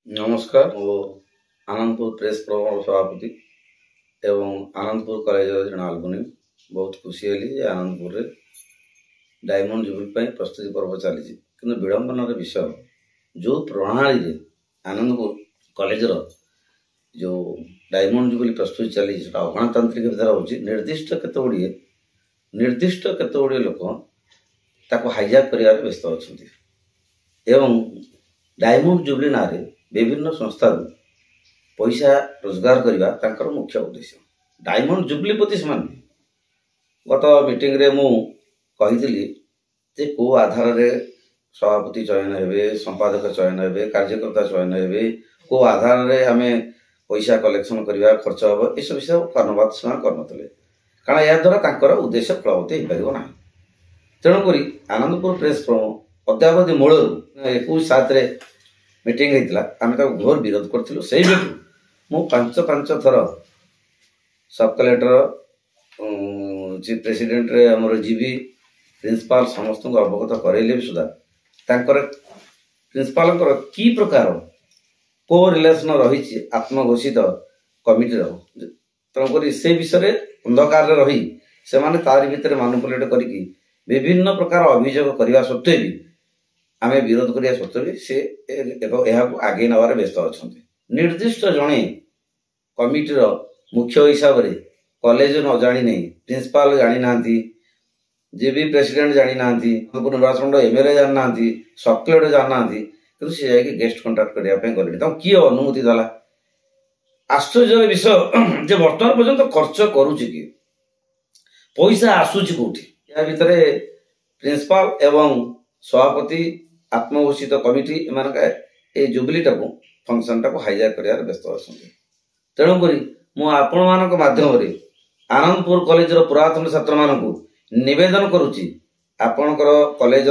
नमस्कार मो Anandpur press club सभापति एवं आनंदपुर कॉलेज जन आलुमनी बहुत खुशी हेली आनंदपुर रे डायमंड जुबली प्रस्तुति पर्व चली कि विडंबनार विषय जो प्रणाली आनंदपुर कॉलेज जो डायमंड जुबली प्रस्तुति चली अगणतांत्रिक विधार हो निर्दिष्ट केत गुड़े लोक ताको हाईजैक कर व्यस्त अच्छा डायमंड जुबली ना विभिन्न संस्था पैसा रोजगार करने मुख्य उद्देश्य डायमंड जुबली प्रति से गत मीटिंग रे मु कही को आधार रे सभापति चयन हे संपादक चयन हे कार्यकर्ता चयन हे को आधार रे आम पैसा कलेक्शन करवा खर्च हम ये सब विषय कर्णपात से करते कारण या द्वारा उद्देश्य फलवती हो पार ना तेणुक आनंदपुर प्रेस क्लब अद्यावधि मूल 21/7 मीटिंग होता आम घोर विरोध करूँ से मु पांच थर सब कलेक्टर चीफ प्रेसिडेंट आमर जीबी प्रिंसिपाल समस्त अवगत करैले भी सुधा प्रिंसिपाल की प्रकार को रिलेसन रही आत्मघोषित कमिटी तेणुक से विषय अंधकार रही से तार भितर मानुपुलेट करके विभिन्न प्रकार अभियोग करने सत्वे भी आम विरोध करने सत्वे भी से आगे नबार व्यस्त अच्छा निर्दिष्ट जड़े कमिटीर मुख्य हिसाब से कॉलेज न जानी नहीं प्रिंसिपाल जानी ना जीबी प्रेसिडेंट जानी ना निर्वाचन एमएलए जानी ना सब कलेक्टर जानी ना कि सी जाकि गेस्ट कंटाक्ट करने गले किए अनुमति देला आश्चर्य विषय जे वर्तमान पर्यंत खर्च करुच्ची कि पैसा आसूची कौटी या भितर प्रिंसिपाल एवं सभापति आत्मघोषित कमिटी ए जुबली टाको फंक्शन टाको हाईजैक कर व्यस्त अच्छा तेणुक मुझे माध्यम आनंदपुर कॉलेज पुरातन छात्र मानू निवेदन करुच्ची आपणकर कॉलेज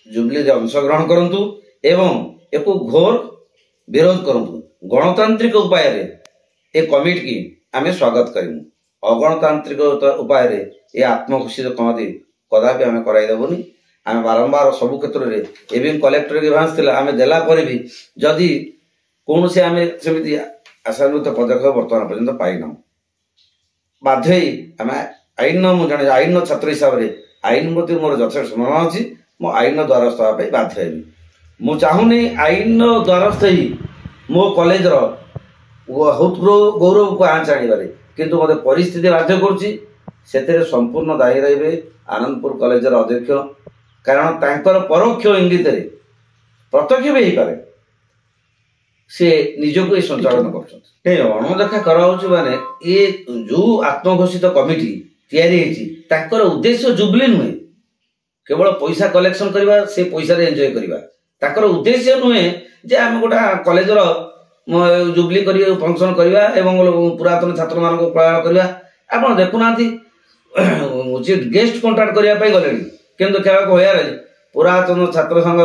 जुबली अंशग्रहण करूँ एवं एक घोर विरोध करूँ गणतांत्रिक उपाय ए कमिटी की आम स्वागत करूँ अगणतांत्रिक उपाय ये आत्मघोषित कमिटी कदापि आम कराइदेबुनि आम बारंबार सबु क्षेत्र में एवं कलेक्टर एडभांस थिला आम देला पर भी जदि कौन से आम सेमती आशानुरूप पदक्षेप बर्तमान पर्यंत पाईना बाध्य आम आईन मुझे आईन छात्र हिसाब से आईन प्रति मोर यथेष सम्मान अच्छी मो आईन द्वारस्थ होगा बाध्य हेबी मु चाहूनी आईन द्वारस्थ ही मो कॉलेज गौरव को आँच आने किंतु मत परिस्थिति बाध्य कर संपूर्ण दायी रही आनंदपुर कॉलेज अध्यक्ष कारण तांकर परोक्ष इंगित प्रत्यक्ष भी हो पारे से निजक संचालन कर अणदेखा कराने ये जो आत्मघोषित कमिटी या उद्देश्य जुबली नुहे केवल पैसा कलेक्शन करवा से पैसा एंजॉय करवा उद्देश्य नुहे जे आम गोटा कॉलेज जुबली कर फंक्शन करवा पुरातन छात्र मान करवा आप देखुना गेस्ट कंटाक्ट करने गले किंतु देखा होयार पुरातन छात्र संघ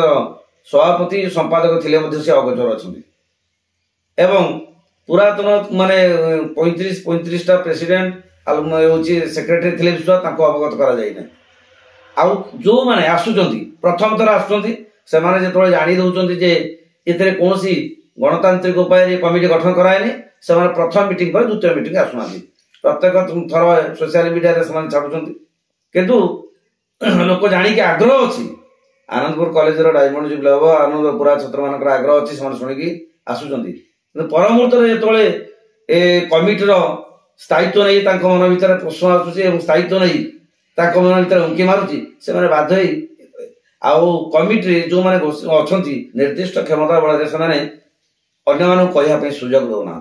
सभापति संपादक थिले से अगोचर अच्छा एवं पुरातन माने 35 प्रेसिडेंट सेक्रेटरी थे अवगत करा जो मैंने आसुचंती प्रथम थर आसुचंती जानी दौरान ये कौन गणतांत्रिक उपाय कमिटी गठन कराएनि से प्रथम मीटिंग पर द्वितीय मीटिंग आसुना प्रत्येक थर सोशल मीडिया छाड़ुं किंतु लोक जाणिक आग्रह अच्छी आनंदपुर कॉलेज डायमंड जुबली हम आनंद पुरा छात्र मान आग्रह अच्छी से शुणिकी आसुचंती पर मुहूर्त जो कमिटीर स्थायित्व नहीं मन भर प्रश्न आसूँ स्थायित्व नहीं मन भर उंकी मारुची से बाध्य आउ कमिटी जो मैंने अच्छा निर्दिष्ट क्षमता बल से अन्य कहवाई सुजोग दौना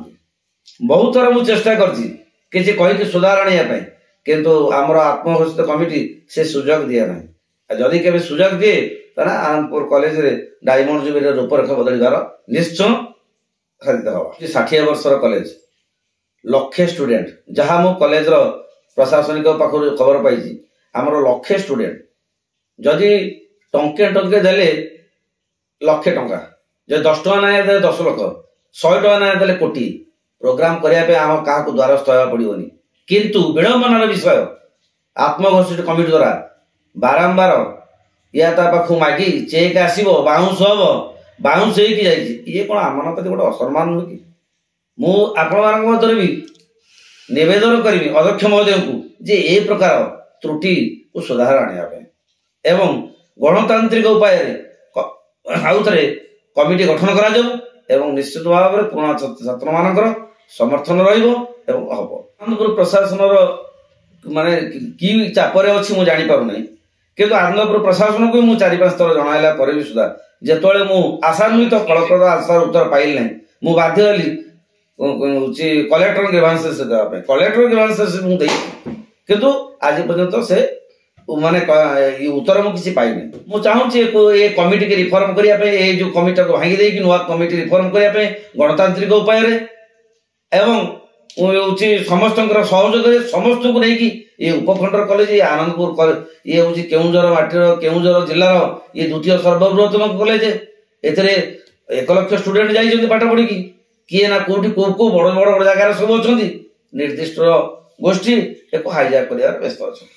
बहुत थर मुझे चेष्टा कर सुधार आने किंतु आमर आत्मघोषित कमिटी से सुजोग दिए ना जदि के सुजोग दिए आनंदपुर कॉलेज डायमंड जुबली रूपरेखा बदलार निश्चय साधित हम 60 वर्षर कॉलेज लक्षे स्टूडेंट जहाँ मो कॉलेज प्रशासनिक पाखर खबर पाई आमर लक्षे स्टूडेंट जदि टंके देले लक्षे टंका जो 10 टका ना 10 लाख 100 टका ना देले कोटी प्रोग्राम करने आम क्या द्वारस्थ होगा पड़ोनी किंतु विडंबनार विषय आत्मघोषित कमिटी द्वारा बारंबार या पाखु मागी चेक आसो बाउंस हम ବାଉନ୍ସ ହେଇକି ଯାଇଛି, ଇଏ କ'ଣ ଆମ ପ୍ରତି ଗୋଟେ ଅସମ୍ମାନ ନୁହେଁ କି? ମୁଁ ଆପଣମାନଙ୍କ ମଧ୍ୟରେ ବି ନିବେଦନ କରିବି ଅଧ୍ୟକ୍ଷ ମହୋଦୟଙ୍କୁ ଯେ ଏ ପ୍ରକାର ତ୍ରୁଟିକୁ ସୁଧାର ଆଣିବା ପାଇଁ ଏବଂ ଗଣତାନ୍ତ୍ରିକ ଉପାୟରେ ଆଉ ଥରେ କମିଟି ଗଠନ କରାଯାଉ ଏବଂ ନିଶ୍ଚିତ ଭାବରେ ପୁରୁଣା ଛାତ୍ରମାନଙ୍କର ସମର୍ଥନ ରହିବ ଏବଂ ହବ। ଆନନ୍ଦପୁର ପ୍ରଶାସନର ମାନେ କି ଚାପରେ ଅଛି ମୁଁ ଜାଣିପାରୁନାହିଁ, କିନ୍ତୁ ଆନନ୍ଦପୁର ପ୍ରଶାସନକୁ ମୁଁ 4-5 ଥର ଜଣାଇଲା ପରେ ବି ସୁଦ୍ଧା ଯେତେବେଳେ ମୁଁ ଆଶାନ୍ୱିତ ଫଳପ୍ରଦ ଆଶାର ଉତ୍ତର ପାଇଲି ନାହିଁ, ମୁଁ ବାଧ୍ୟ ହେଲି କଲେକ୍ଟର ଗ୍ରିଭାନ୍ସେସ୍ ଦେବା ପାଇଁ। କଲେକ୍ଟର ଗ୍ରିଭାନ୍ସେସ୍ ମୁଁ ଦେଇଛି, କିନ୍ତୁ ଆଜି ପର୍ଯ୍ୟନ୍ତ ସେ ମାନେ ଉତ୍ତର ମୁଁ କିଛି ପାଇନି। ମୁଁ ଚାହୁଁଛି ଏ କମିଟିକି ରିଫର୍ମ କରିବା ପାଇଁ, ଏ ଯୋଉ କମିଟିକୁ ଭାଙ୍ଗି ଦେଇକି ନୂଆ କମିଟି ରିଫର୍ମ କରିବା ପାଇଁ ଗଣତାନ୍ତ୍ରିକ ଉପାୟରେ ଏବଂ ସମସ୍ତଙ୍କର ସହଯୋଗରେ ସମସ୍ତଙ୍କୁ ନେଇକି ଏ ଉପଖଣ୍ଡର କଲେଜ, ଏ ଆନନ୍ଦପୁର ଇଏ ହଉଛି କେଉଁଝର ମାଟିର, କେଉଁଝର ଜିଲ୍ଲାର ଇଏ ଦ୍ୱିତୀୟ ସର୍ବବୃହତ୍ତମ କଲେଜ। ଏଥିରେ 1 ଲକ୍ଷ ଷ୍ଟୁଡେଣ୍ଟ ଯାଇଛନ୍ତି ପାଠ ପଢିକି। କିଏ ନା କୋଉଠି କୋଉ ବଡ ବଡ ଜାଗାରେ ସବୁ ଅଛନ୍ତି, ନିର୍ଦ୍ଦିଷ୍ଟ ଗୋଷ୍ଠୀ ଏକୁ ହାଇଜାକ୍ କରିବାର ବ୍ୟସ୍ତ ଅଛନ୍ତି।